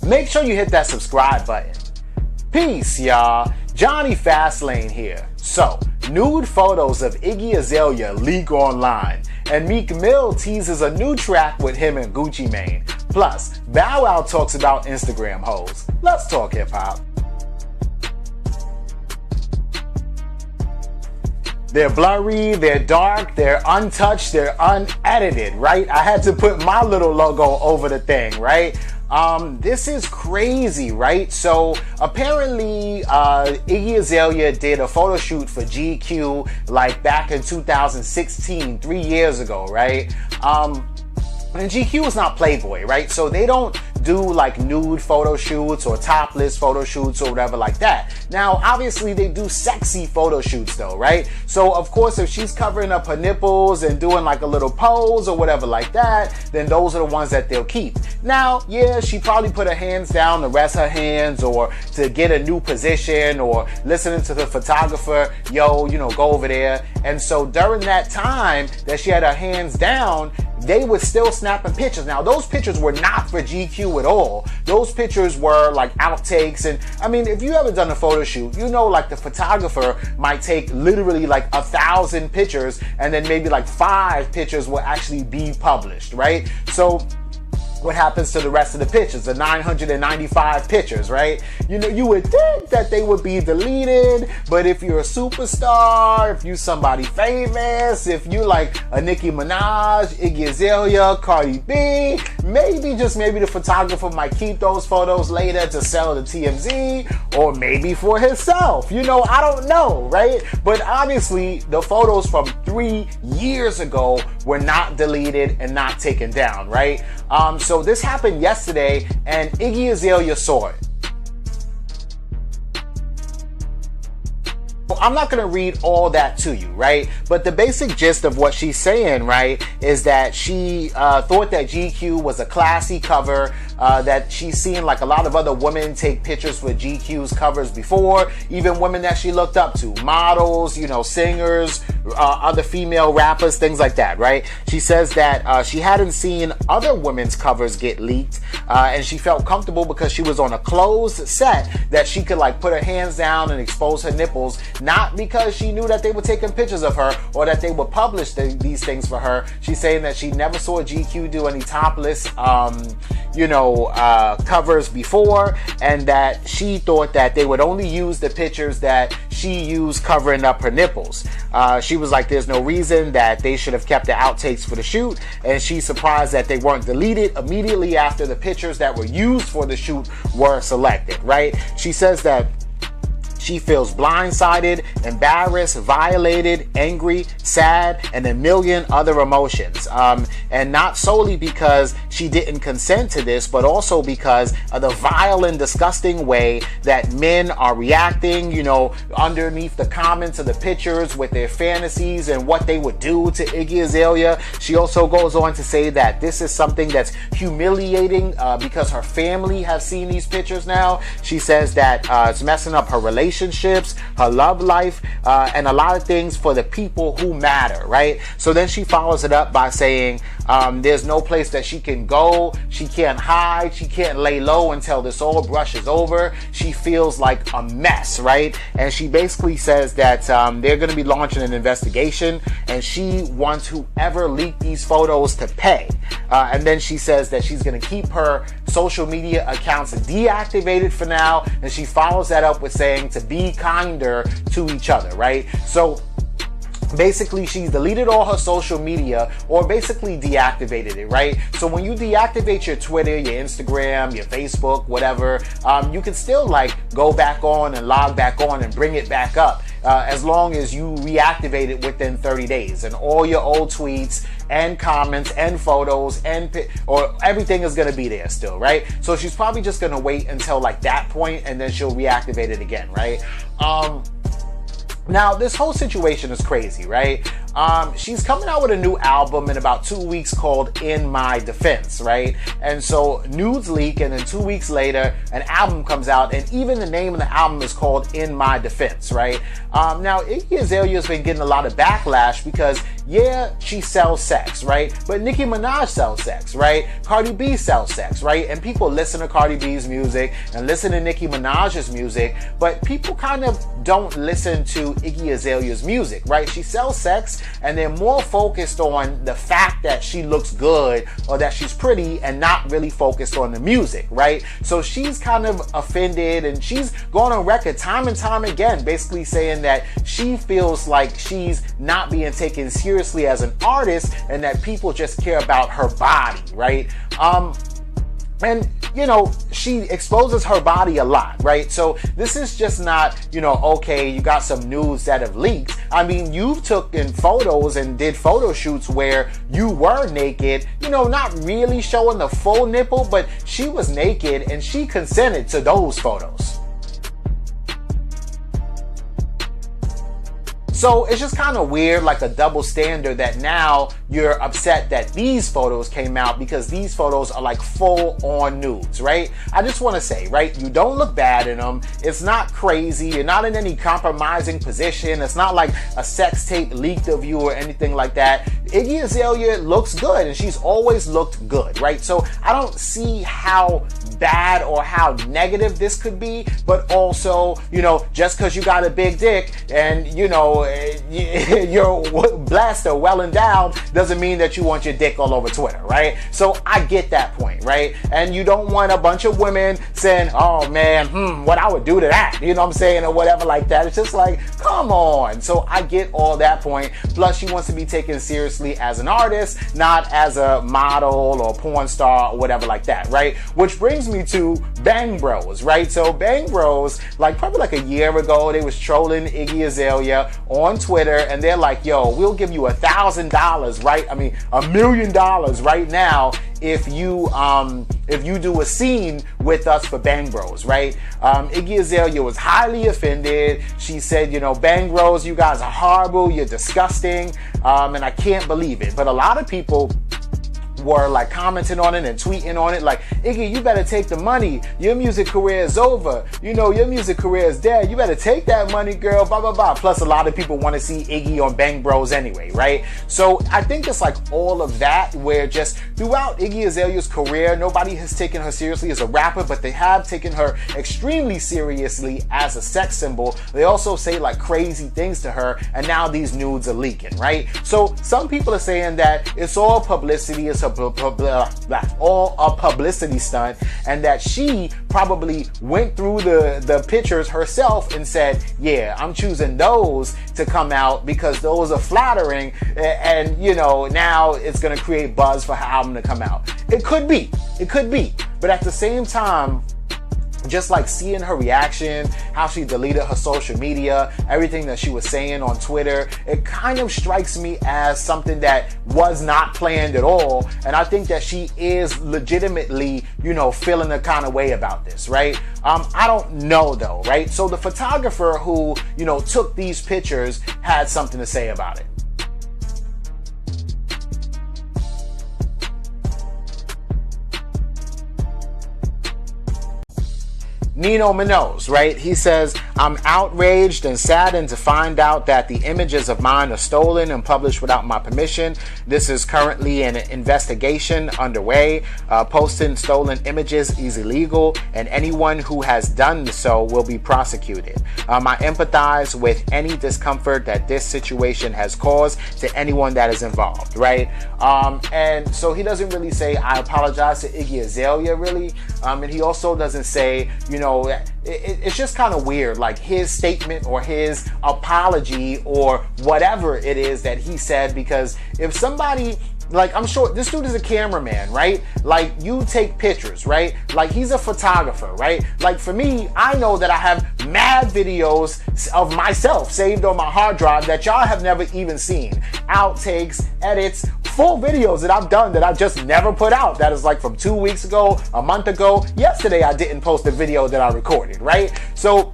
make sure you hit that subscribe button. Peace, y'all. Jonny Fastlane here. So, nude photos of Iggy Azalea leak online, and Meek Mill teases a new track with him and Gucci Mane. Plus, Bow Wow talks about Instagram hoes. Let's talk hip-hop. They're blurry, they're dark, they're untouched, they're unedited, right? I had to put my little logo over the thing, right? This is crazy, right? So apparently Iggy Azalea did a photo shoot for GQ like back in 2016, 3 years ago, right? And GQ is not Playboy, right? So they don't do like nude photo shoots or topless photo shoots or whatever like that. Now, obviously they do sexy photo shoots though, right? So of course, if she's covering up her nipples and doing like a little pose or whatever like that, then those are the ones that they'll keep. Now, yeah, she probably put her hands down to rest her hands or to get a new position or listening to the photographer, yo, you know, go over there. And so during that time that she had her hands down, they were still snapping pictures. Now, those pictures were not for GQ at all. Those pictures were like outtakes. And I mean, if you ever done a photo shoot, you know, like the photographer might take literally like 1,000 pictures and then maybe like 5 pictures will actually be published, right? So what happens to the rest of the pictures, the 995 pictures, right? You know, you would think that they would be deleted, but if you're a superstar, if you're somebody famous, if you like a Nicki Minaj, Iggy Azalea, Cardi B, maybe, just maybe the photographer might keep those photos later to sell to TMZ, or maybe for himself. You know, I don't know, right? But obviously, the photos from 3 years ago were not deleted and not taken down, right? So this happened yesterday, and Iggy Azalea saw it. I'm not going to read all that to you, right? But the basic gist of what she's saying, right, is that she thought that GQ was a classy cover, that she's seen like a lot of other women take pictures with GQ's covers before, even women that she looked up to, models, you know, singers, other female rappers, things like that, right? She says that she hadn't seen other women's covers get leaked, and she felt comfortable because she was on a closed set that she could like put her hands down and expose her nipples, not because she knew that they were taking pictures of her or that they would publish these things for her. She's saying that she never saw GQ do any topless, covers before, and that she thought that they would only use the pictures that she used covering up her nipples. She was like, there's no reason that they should have kept the outtakes for the shoot, and she's surprised that they weren't deleted immediately after the pictures that were used for the shoot were selected, right? She says that she feels blindsided, embarrassed, violated, angry, sad, and a million other emotions. And not solely because she didn't consent to this, but also because of the vile and disgusting way that men are reacting, you know, underneath the comments of the pictures with their fantasies and what they would do to Iggy Azalea. She also goes on to say that this is something that's humiliating because her family has seen these pictures now. She says that it's messing up her relationships, her love life, and a lot of things for the people who matter, right? So then she follows it up by saying there's no place that she can go, she can't hide, she can't lay low until this all brushes over. She feels like a mess, right? And she basically says that they're going to be launching an investigation, and she wants whoever leaked these photos to pay. And then she says that she's going to keep her social media accounts deactivated for now, and she follows that up with saying to be kinder to each other, right? So basically, she's deleted all her social media, or basically deactivated it, right? So when you deactivate your Twitter, your Instagram, your Facebook, whatever, you can still like go back on and log back on and bring it back up, as long as you reactivate it within 30 days. And all your old tweets and comments and photos or everything is going to be there still, right? So she's probably just going to wait until like that point, and then she'll reactivate it again, right? Now, this whole situation is crazy, right? She's coming out with a new album in about 2 weeks called In My Defense, right? And so Noods leak, and then 2 weeks later, an album comes out, and even the name of the album is called In My Defense, right? Now, Iggy Azalea has been getting a lot of backlash because yeah, she sells sex, right? But Nicki Minaj sells sex, right? Cardi B sells sex, right? And people listen to Cardi B's music and listen to Nicki Minaj's music, but people kind of don't listen to Iggy Azalea's music, right? She sells sex, and they're more focused on the fact that she looks good or that she's pretty and not really focused on the music, right? So she's kind of offended, and she's gone on record time and time again basically saying that she feels like she's not being taken seriously as an artist and that people just care about her body, right? And, you know, she exposes her body a lot, right? So this is just not, you know, okay, you got some nudes that have leaked. I mean, you've taken photos and did photo shoots where you were naked, you know, not really showing the full nipple, but she was naked and she consented to those photos. So it's just kind of weird, like a double standard, that now you're upset that these photos came out because these photos are like full on nudes, right? I just want to say, right, you don't look bad in them. It's not crazy. You're not in any compromising position. It's not like a sex tape leaked of you or anything like that. Iggy Azalea looks good, and she's always looked good, right? So I don't see how bad or how negative this could be, but also, you know, just because you got a big dick and, you know, you're blessed or well endowed doesn't mean that you want your dick all over Twitter, right? So I get that point, right? And you don't want a bunch of women saying, oh man, what I would do to that, you know what I'm saying, or whatever like that. It's just like, come on. So I get all that point. Plus, she wants to be taken seriously as an artist, not as a model or porn star or whatever like that, right? Which brings me to Bang Bros, right? So Bang Bros, like probably like a year ago, they was trolling Iggy Azalea on Twitter, and they're like, yo, we'll give you $1,000, right? I mean, $1 million right now if you do a scene with us for Bang Bros, right? Iggy Azalea was highly offended. She said, you know, Bang Bros, you guys are horrible, you're disgusting, and I can't believe it. But a lot of people were like commenting on it and tweeting on it like, Iggy, you better take the money. Your music career is over. You know, your music career is dead. You better take that money, girl, blah, blah, blah. Plus, a lot of people want to see Iggy on Bang Bros anyway, right? So I think it's like all of that, where just throughout Iggy Azalea's career, nobody has taken her seriously as a rapper, but they have taken her extremely seriously as a sex symbol. They also say like crazy things to her, and now these nudes are leaking, right? So some people are saying that it's all publicity, it's all a publicity stunt, and that she probably went through the pictures herself and said, yeah, I'm choosing those to come out because those are flattering, and you know, now it's gonna create buzz for her album to come out. It could be, but at the same time, just like seeing her reaction, how she deleted her social media, everything that she was saying on Twitter, it kind of strikes me as something that was not planned at all. And I think that she is legitimately, you know, feeling a kind of way about this, right? I don't know though, right? So the photographer who, you know, took these pictures had something to say about it. Nino Minoz, right? He says, I'm outraged and saddened to find out that the images of mine are stolen and published without my permission. This is currently an investigation underway. Posting stolen images is illegal, and anyone who has done so will be prosecuted. I empathize with any discomfort that this situation has caused to anyone that is involved, right? And so he doesn't really say, I apologize to Iggy Azalea, really. And he also doesn't say, you know, it's just kind of weird, like his statement or his apology or whatever it is that he said, because if somebody, like, I'm sure this dude is a cameraman, right? Like, you take pictures, right? Like, he's a photographer, right? Like, for me, I know that I have mad videos of myself saved on my hard drive that y'all have never even seen. Outtakes, edits, full videos that I've done that I just never put out. That is like from 2 weeks ago, a month ago. Yesterday, I didn't post a video that I recorded, right? So,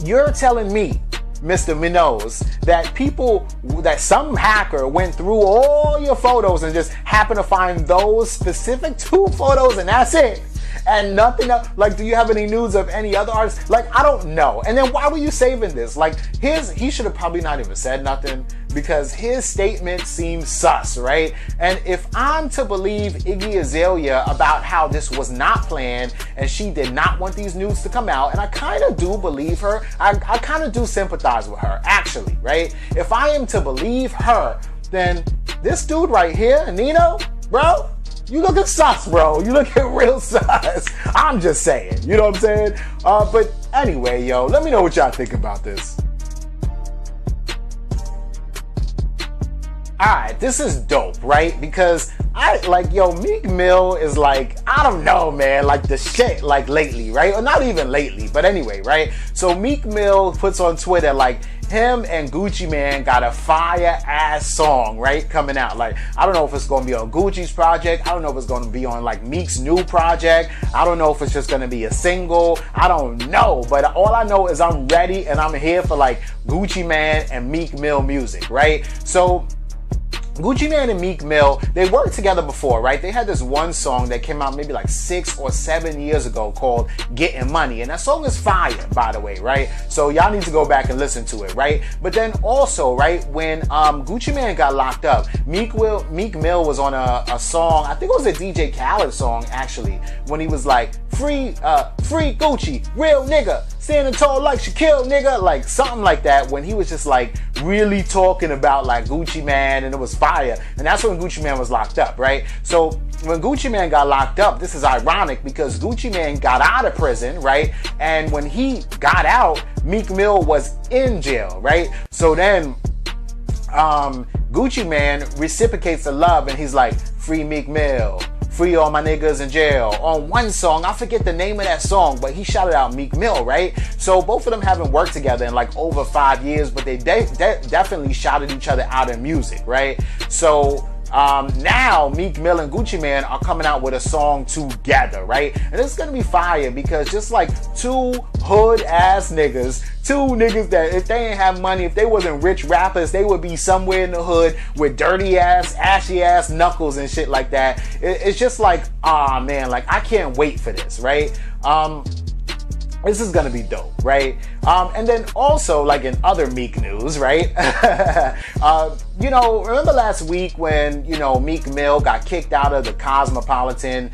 you're telling me, Mr. Minoz, that some hacker went through all your photos and just happened to find those specific 2 photos and that's it. and nothing else? Like, do you have any news of any other artists? Like, I don't know. And then why were you saving this? Like, he should have probably not even said nothing, because his statement seems sus, right? And if I'm to believe Iggy Azalea about how this was not planned and she did not want these nudes to come out, and I kind of do believe her, I kind of do sympathize with her, actually, right? If I am to believe her, then this dude right here, Nino, bro, you looking sus, bro. You looking real sus. I'm just saying, you know what I'm saying? But anyway, yo, let me know what y'all think about this. Alright, this is dope, right? Because Meek Mill is like, I don't know, man, like the shit, like lately, right? Or not even lately, but anyway, right? So Meek Mill puts on Twitter, like, him and Gucci Mane got a fire ass song, right, coming out. Like, I don't know if it's going to be on Gucci's project. I don't know if it's going to be on like Meek's new project. I don't know if it's just going to be a single. I don't know. But all I know is I'm ready and I'm here for like Gucci Mane and Meek Mill music, right? So Gucci Mane and Meek Mill, they worked together before, right? They had this one song that came out maybe like 6 or 7 years ago called Getting Money. And that song is fire, by the way, right? So y'all need to go back and listen to it, right? But then also, right, when Gucci Mane got locked up, Meek Mill was on a song, I think it was a DJ Khaled song, actually, when he was like, free Gucci, real nigga, standing tall like Shaquille, nigga, like something like that, when he was just like really talking about like Gucci Mane, and it was fire. And that's when Gucci Mane was locked up, right? So when Gucci Mane got locked up, this is ironic because Gucci Mane got out of prison, right? And when he got out, Meek Mill was in jail, right? So then Gucci Mane reciprocates the love and he's like, free Meek Mill, free all my niggas in jail. On one song, I forget the name of that song, but he shouted out Meek Mill, right? So both of them haven't worked together in like over 5 years, but they definitely shouted each other out in music, right? So now Meek Mill and Gucci Mane are coming out with a song together, right? And it's gonna be fire because just like two hood ass niggas, two niggas that if they ain't have money, if they wasn't rich rappers, they would be somewhere in the hood with dirty ass, ashy ass knuckles and shit like that. It's just like, ah man, like I can't wait for this, right? This is gonna be dope, right? And then also, like in other Meek news, right? Remember last week when, Meek Mill got kicked out of the Cosmopolitan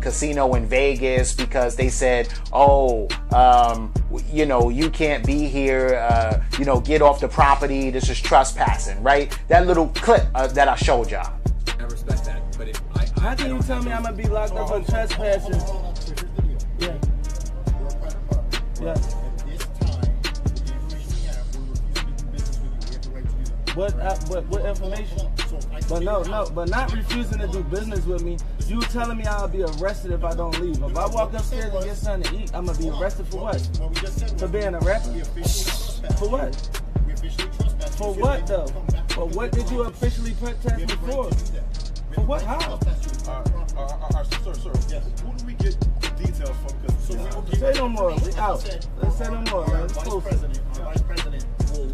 casino in Vegas because they said, you can't be here, get off the property, this is trespassing, right? That little clip that I showed y'all. I respect that, but how can you tell me I'm gonna be locked up for trespassing? Yeah. Yeah. What information? But but not refusing to do business with me. You telling me I'll be arrested if I don't leave. If I walk upstairs and get something to eat, I'm gonna be arrested for what? For being a rapper? For what? For what though? But what did you officially protest me for? For what? How? Sir, yes. Who do we get details from? Say no more. We out. Let's say no more, man. Vice President.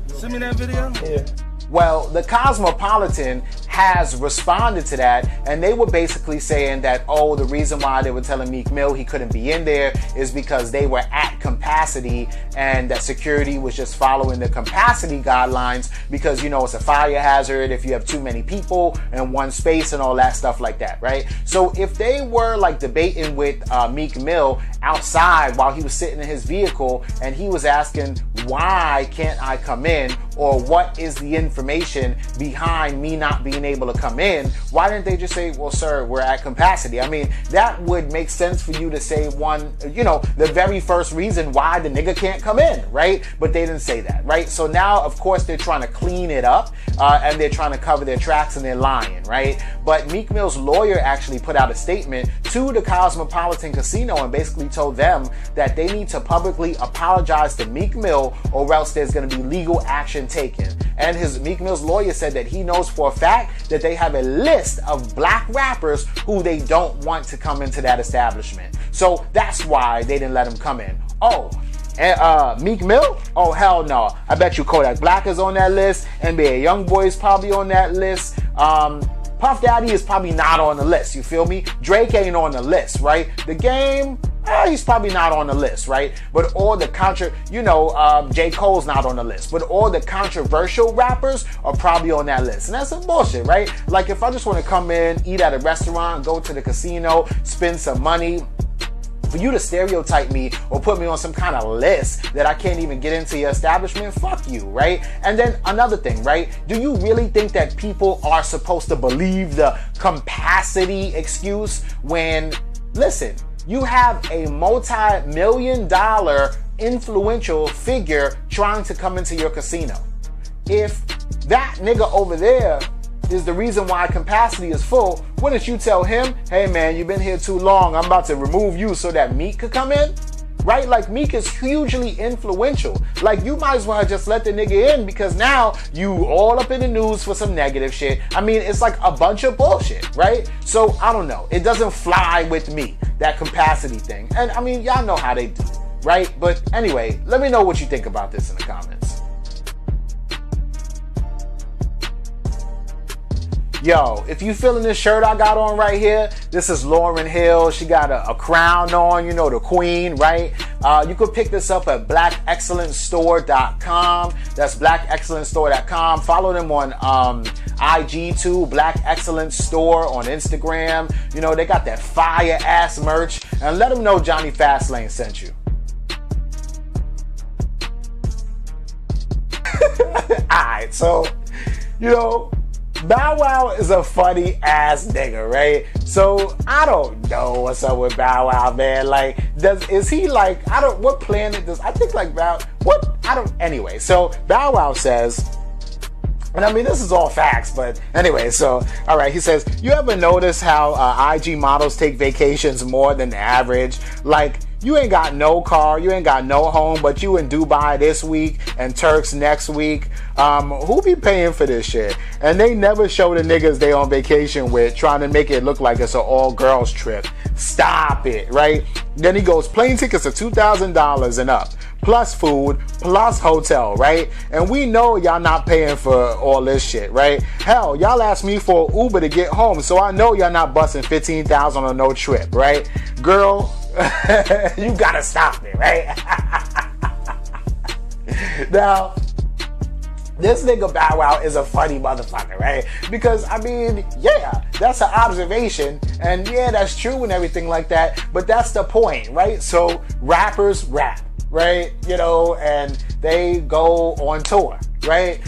Send me that video? Yeah. Well, the Cosmopolitan has responded to that, and they were basically saying that, the reason why they were telling Meek Mill he couldn't be in there is because they were at capacity and that security was just following the capacity guidelines because, it's a fire hazard if you have too many people in one space and all that stuff like that, right? So if they were like debating with Meek Mill outside while he was sitting in his vehicle and he was asking, why can't I come in? Or what is the information behind me not being able to come in? Why didn't they just say, well, sir, we're at capacity? I mean, that would make sense for you to say the very first reason why the nigga can't come in, right? But they didn't say that, right? So now, of course, they're trying to clean it up and they're trying to cover their tracks and they're lying, right? But Meek Mill's lawyer actually put out a statement to the Cosmopolitan Casino and basically told them that they need to publicly apologize to Meek Mill or else there's going to be legal action taken. And Meek Mill's lawyer said that he knows for a fact that they have a list of black rappers who they don't want to come into that establishment. So that's why they didn't let him come in. Meek Mill? Oh, hell no. I bet you Kodak Black is on that list. NBA YoungBoy is probably on that list. Puff Daddy is probably not on the list, you feel me? Drake ain't on the list, right? The Game, he's probably not on the list, right? But all the J. Cole's not on the list, but all the controversial rappers are probably on that list. And that's some bullshit, right? Like, if I just want to come in, eat at a restaurant, go to the casino, spend some money, for you to stereotype me or put me on some kind of list that I can't even get into your establishment, fuck you, right? And then another thing, right? Do you really think that people are supposed to believe the capacity excuse when, listen, you have a multi-million-dollar influential figure trying to come into your casino? If that nigga over there is the reason why capacity is full, wouldn't you tell him, hey man, you've been here too long, I'm about to remove you so that Meek could come in? Right? Like, Meek is hugely influential. Like, you might as well just let the nigga in, because now you all up in the news for some negative shit. I mean, it's like a bunch of bullshit, right? So, I don't know. It doesn't fly with me, that capacity thing. And I mean, y'all know how they do, right? But anyway, let me know what you think about this in the comments. Yo, if you feeling this shirt I got on right here, this is Lauryn Hill. She got a crown on, you know, the queen, right? You could pick this up at blackexcellentstore.com. That's blackexcellentstore.com. Follow them on IG too, Black Excellent Store on Instagram. You know, they got that fire ass merch. And let them know Johnny Fastlane sent you. Alright, so, you know, Bow Wow is a funny ass nigga, right? So I don't know what's up with Bow Wow, man. Like, is he like, what planet does, I think like anyway, so Bow Wow says, and I mean, this is all facts, but anyway, so, all right, he says, you ever notice how IG models take vacations more than the average? Like, you ain't got no car, you ain't got no home, but you in Dubai this week and Turks next week. Who be paying for this shit? And they never show the niggas they on vacation with, trying to make it look like it's an all-girls trip. Stop it, right? Then he goes, plane tickets are $2,000 and up, plus food, plus hotel, right? And we know y'all not paying for all this shit, right? Hell, y'all asked me for an Uber to get home, so I know y'all not busting $15,000 on no trip, right? Girl, you gotta stop me, right? Now, this nigga Bow Wow is a funny motherfucker, right? Because, I mean, yeah, that's an observation, and yeah, that's true and everything like that, but that's the point, right? So, rappers rap, right? You know, and they go on tour, right?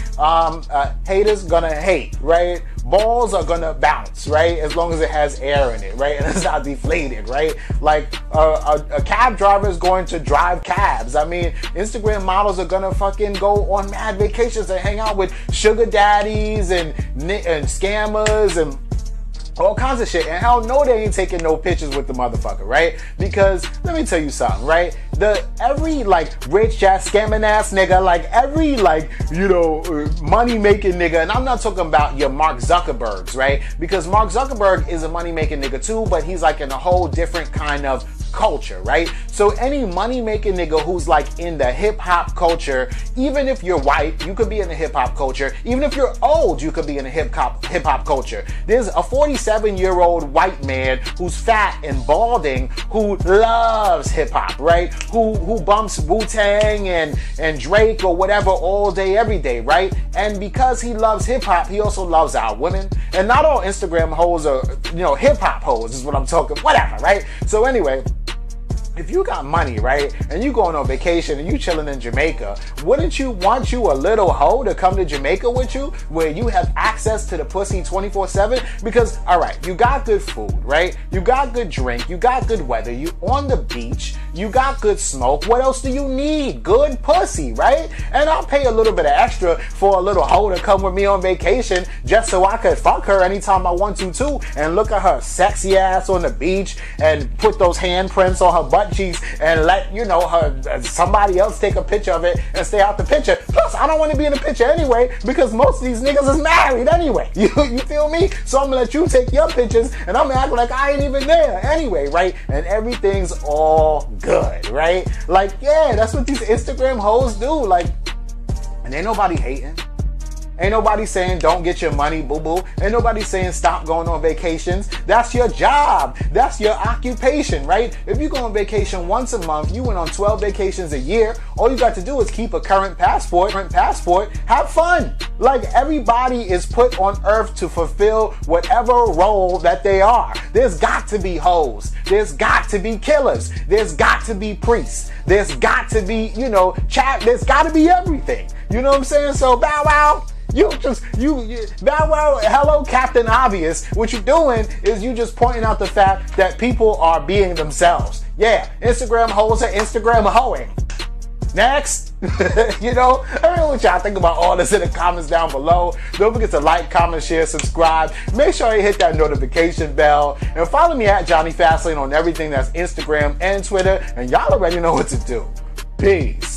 Haters gonna hate, right? Balls are gonna bounce, right? As long as it has air in it, right? And it's not deflated, right? Like a cab driver is going to drive cabs. I mean, Instagram models are gonna fucking go on mad vacations and hang out with sugar daddies and scammers and all kinds of shit. And hell no, they ain't taking no pictures with the motherfucker, right? Because let me tell you something, right? Every like rich ass scamming ass nigga, like every like, you know, money making nigga, and I'm not talking about your Mark Zuckerbergs, right? Because Mark Zuckerberg is a money making nigga too, but he's like in a whole different kind of culture, right? So any money making nigga who's like in the hip hop culture, even if you're white, you could be in the hip hop culture. Even if you're old, you could be in the hip hop culture. There's a 47-year-old white man who's fat and balding who loves hip hop, right? Who bumps Wu-Tang and Drake or whatever all day, every day, right? And because he loves hip hop, he also loves our women. And not all Instagram hoes are, you know, hip hop hoes is what I'm talking, whatever, right? So anyway, if you got money, right, and you going on vacation and you chilling in Jamaica, wouldn't you want you a little hoe to come to Jamaica with you where you have access to the pussy 24/7? Because, all right, you got good food, right? You got good drink, you got good weather, you on the beach, you got good smoke. What else do you need? Good pussy, right? And I'll pay a little bit of extra for a little hoe to come with me on vacation just so I could fuck her anytime I want to too, and look at her sexy ass on the beach and put those handprints on her butt cheeks and let, you know, her somebody else take a picture of it and stay out the picture. Plus, I don't want to be in the picture anyway because most of these niggas is married anyway. You feel me? So I'm gonna let you take your pictures and I'm gonna act like I ain't even there anyway, right? And everything's all good, right? Like, yeah, that's what these Instagram hoes do. Like, and ain't nobody hating. Ain't nobody saying don't get your money, boo-boo. Ain't nobody saying stop going on vacations. That's your job. That's your occupation, right? If you go on vacation once a month, you went on 12 vacations a year, all you got to do is keep a current passport, have fun. Like, everybody is put on earth to fulfill whatever role that they are. There's got to be hoes. There's got to be killers. There's got to be priests. There's got to be, there's got to be everything. You know what I'm saying? So Bow Wow, Bow Wow, hello Captain Obvious. What you're doing is you just pointing out the fact that people are being themselves. Yeah, Instagram hoes are Instagram hoeing. Next. I don't know what y'all think about all this in the comments down below. Don't forget to like, comment, share, subscribe. Make sure you hit that notification bell. And follow me at Jonny Fastlane on everything that's Instagram and Twitter. And y'all already know what to do. Peace.